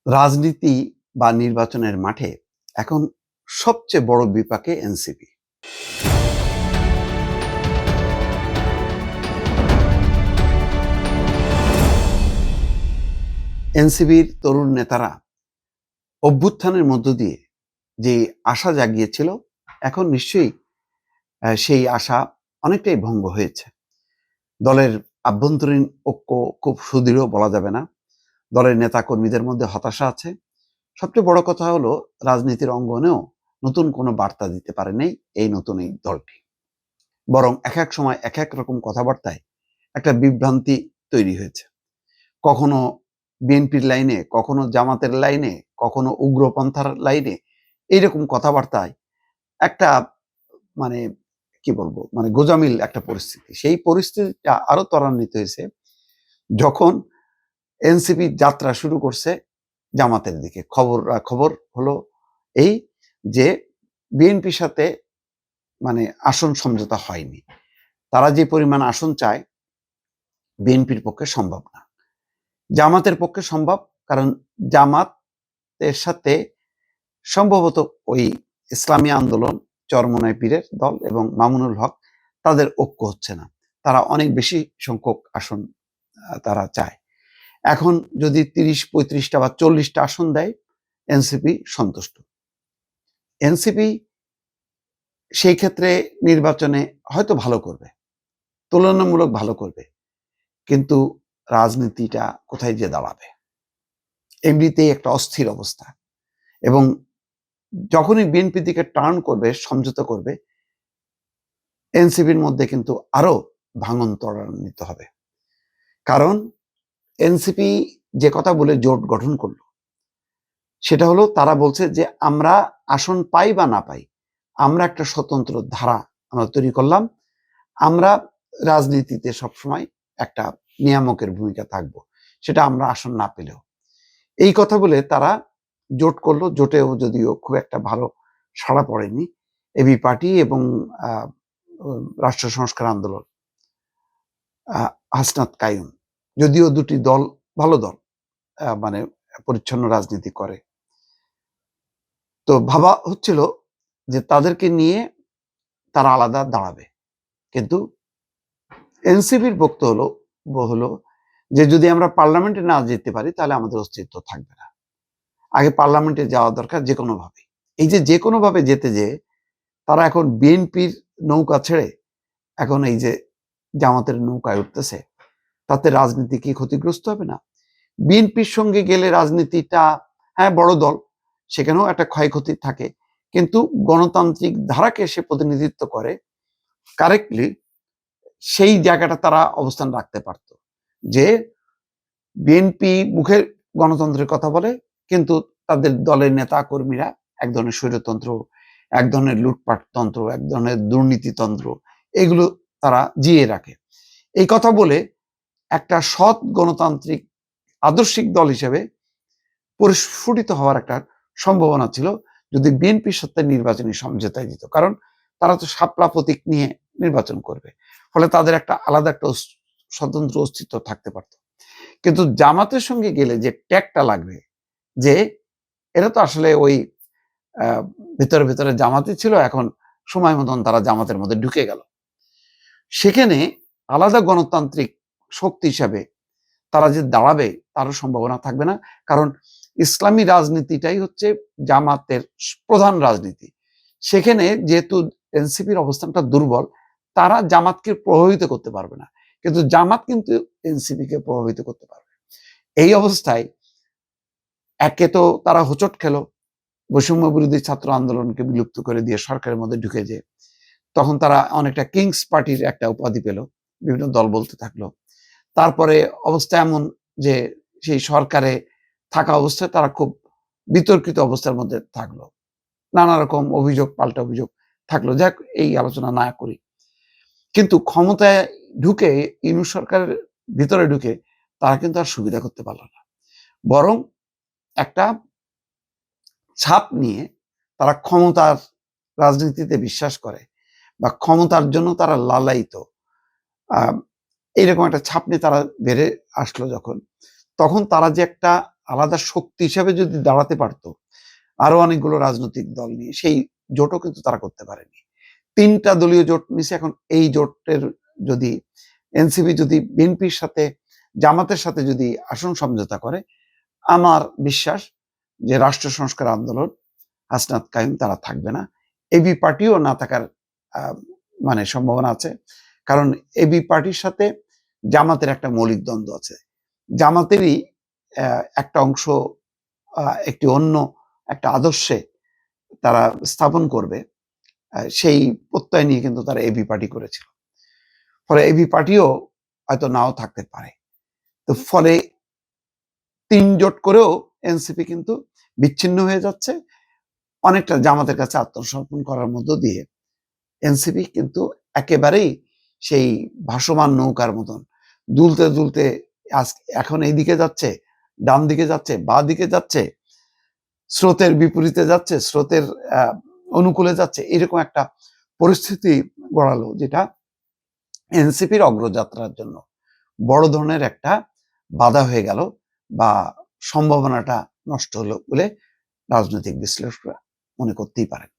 রাজনীতি বা নির্বাচনের মাঠে এখন সবচেয়ে বড় বিপাকে এনসিপি। এনসিপির তরুণ নেতারা অভ্যুত্থানের মধ্য দিয়ে যে আশা জাগিয়েছিল, এখন নিশ্চয়ই সেই আশা অনেকটাই ভঙ্গ হয়েছে। দলের আভ্যন্তরীণ ঐক্য খুব সুদৃঢ় বলা যাবে না। দলের নেতা কর্মীদের মধ্যে হতাশা আছে। সবচেয়ে বড় কথা হলো, রাজনীতির অঙ্গনেও নতুন কোনো বার্তা দিতে পারে নাই এই নতুন এই দলটি। বরং এক এক সময় এক এক রকম কথাবার্তায় একটা বিভ্রান্তি তৈরি হয়েছে। কখনো বিএনপির লাইনে, কখনো জামাতের লাইনে, কখনো উগ্রপন্থার লাইনে, এইরকম কথাবার্তায় একটা মানে কি বলবো, গোজামিল একটা পরিস্থিতি। সেই পরিস্থিতিটা আরো ত্বরান্বিত হয়েছে যখন এনসিপি যাত্রা শুরু করছে জামাতের দিকে। খবর হলো এই যে বিএনপির সাথে আসন সমঝোতা হয়নি। তারা যে পরিমাণ আসন চায় বিএনপির পক্ষে সম্ভব না, জামাতের পক্ষে সম্ভব। কারণ জামাতের সাথে সম্ভবত ওই ইসলামী আন্দোলন, চরমনাই পীরের দল এবং মামুনুল হক, তাদের ঐক্য হচ্ছে না। তারা অনেক বেশি সংখ্যক আসন তারা চায়। এখন যদি 30-35টা বা 40টা আসন দেয়, এনসিপি সন্তুষ্ট। এনসিপি সেই ক্ষেত্রে নির্বাচনে হয়তো ভালো করবে, তুলনামূলক ভালো করবে, কিন্তু রাজনীতিটা কোথায় যে দাঁড়াবে, এমনিতেই একটা অস্থির অবস্থা। এবং যখনই বিএনপি দিকে টার্ন করবে, সমঝোতা করবে, এনসিপির মধ্যে কিন্তু আরো ভাঙন ত্বরান্বিত হবে। কারণ এনসিপি যে কথা বলে জোট গঠন করলো, সেটা হলো তারা বলছে যে আমরা আসন পাই বা না পাই, আমরা একটা স্বতন্ত্র ধারা আমরা তৈরি করলাম, আমরা রাজনীতিতে সবসময় একটা নিয়ামকের ভূমিকা থাকবো, সেটা আমরা আসন না পেলেও। এই কথা বলে তারা জোট করলো। জোটেও যদিও খুব একটা ভালো সাড়া পড়েনি এবি পার্টি এবং রাষ্ট্র সংস্কার আন্দোলন, হাসনাত কায়ুম, যদিও দুটি দল ভালো দল, পরিচ্ছন্ন রাজনীতি করে। তো ভাবা হচ্ছিল যে তাদেরকে নিয়ে তারা আলাদা দাঁড়াবে, কিন্তু এনসিপির বক্তব্য হলো যে যদি আমরা পার্লামেন্টে না যেতে পারি তাহলে আমাদের অস্তিত্ব থাকবে না। আগে পার্লামেন্টে যাওয়া দরকার যে কোনো ভাবে। এই যে কোনো ভাবে যেতে যে তারা এখন বিএনপির নৌকা ছেড়ে এখন এই যে জামাতের নৌকায় উঠতেছে, তাতে রাজনীতি কি ক্ষতিগ্রস্ত হবে না? বিএনপির সঙ্গে গেলে রাজনীতিটা, হ্যাঁ বড় দল, সেখানেও একটা ক্ষয়ক্ষতি থাকে, কিন্তু গণতান্ত্রিক ধারাকে সে প্রতিনিধিত্ব করে কারেক্টলি। সেই জায়গাটা তারা অবস্থান রাখতে পারত যে বিএনপি মুখে গণতন্ত্রের কথা বলে, কিন্তু তাদের দলের নেতা কর্মীরা এক ধরনের স্বৈরতন্ত্র, এক ধরনের লুটপাট তন্ত্র, এক ধরনের দুর্নীতিতন্ত্র, এগুলো তারা জিয়ে রাখে। এই কথা বলে একটা সৎ গণতান্ত্রিক আদর্শিক দল হিসেবে পরিস্ফুটিত হওয়ার একটা সম্ভাবনা ছিল যদি বিএনপির সাথে নির্বাচনী সমঝোতায় দিত। কারণ তারা তো শাপলা প্রতীক নিয়ে নির্বাচন করবে, ফলে তাদের একটা আলাদা একটা স্বতন্ত্র অস্তিত্ব থাকতে পারত। কিন্তু জামাতের সঙ্গে গেলে যে ট্যাগটা লাগবে, যে এটা তো আসলে ওই ভেতরে ভেতরে জামাতে ছিল, এখন সময় মতন তারা জামাতের মধ্যে ঢুকে গেল, সেখানে আলাদা গণতান্ত্রিক শক্তি হিসাবে তারা যে দাঁড়াবে তারও সম্ভাবনা থাকবে না। কারণ ইসলামী রাজনীতিটাই হচ্ছে জামাতের প্রধান রাজনীতি। সেখানে যেহেতু এনসিপির অবস্থানটা দুর্বল, তারা জামাতকে প্রভাবিত করতে পারবে না, কিন্তু জামাত কিন্তু এনসিপিকে প্রভাবিত করতে পারবে। এই অবস্থায় একে তো তারা হোঁচট খেলো, বৈষম্য বিরোধী ছাত্র আন্দোলনকে বিলুপ্ত করে দিয়ে সরকারের মধ্যে ঢুকে যে, তখন তারা অনেকটা কিংস পার্টির একটা উপাধি পেল, বিভিন্ন দল বলতে থাকলো। তারপরে অবস্থা এমন যে সেই সরকারে থাকা অবস্থায় তারা খুব বিতর্কিত অবস্থার মধ্যে থাকলো, নানা রকম অভিযোগ পাল্টা অভিযোগ থাকলো। যাক, এই আলোচনা না করি। কিন্তু ক্ষমতায় ঢুকে, ইউনূস সরকারের ভিতরে ঢুকে তারা কিন্তু আর সুবিধা করতে পারলো না, বরং একটা ছাপ নিয়ে তারা ক্ষমতার রাজনীতিতে বিশ্বাস করে বা ক্ষমতার জন্য তারা লালায়িত, এইরকম একটা ছাপ নিয়ে তারা বেড়ে আসলো যখন, তখন তারা যে একটা আলাদা শক্তি হিসাবে যদি দাঁড়াতে পারতো আরো অনেকগুলো রাজনৈতিক দল নিয়ে, সেই জোটও কিন্তু তারা করতে পারেনি। ৩টা দলীয় জোট নিছে। এখন এই জোটের যদি এনসিপি যদি বিএনপির সাথে জামাতের সাথে যদি আসন সমঝোতা করে, আমার বিশ্বাস যে রাষ্ট্র সংস্কার আন্দোলন হাসনাত কাইম তারা থাকবে না। এবি পার্টিও না থাকার মানে সম্ভাবনা আছে। কারণ এবি পার্টির সাথে জামাতের একটা মৌলিক দ্বন্দ্ব আছে। জামাতেরই একটা অংশ একটি অন্য একটা আদর্শে তারা স্থাপন করবে, সেই প্রত্যয় নিয়ে কিন্তু তারা এবি পার্টি করেছিল। ফলে এবি পার্টিও হয়তো নাও থাকতে পারে। তো ফলে ৩ জোট করেও এনসিপি কিন্তু বিচ্ছিন্ন হয়ে যাচ্ছে। অনেকটা জামাতের কাছে আত্মসমর্পণ করার মধ্য দিয়ে এনসিপি কিন্তু একেবারেই সেই ভাসমান নৌকার মতন দুলতে দুলতে এখন এই দিকে যাচ্ছে, ডান দিকে যাচ্ছে, বাঁ দিকে যাচ্ছে, স্রোতের বিপরীতে যাচ্ছে, স্রোতের অনুকূলে যাচ্ছে, এরকম একটা পরিস্থিতি গড়ালো, যেটা এনসিপির অগ্রযাত্রার জন্য বড় ধরনের একটা বাধা হয়ে গেল বা সম্ভাবনাটা নষ্ট হলো বলে রাজনৈতিক বিশ্লেষকরা মনে করতেই পারেন।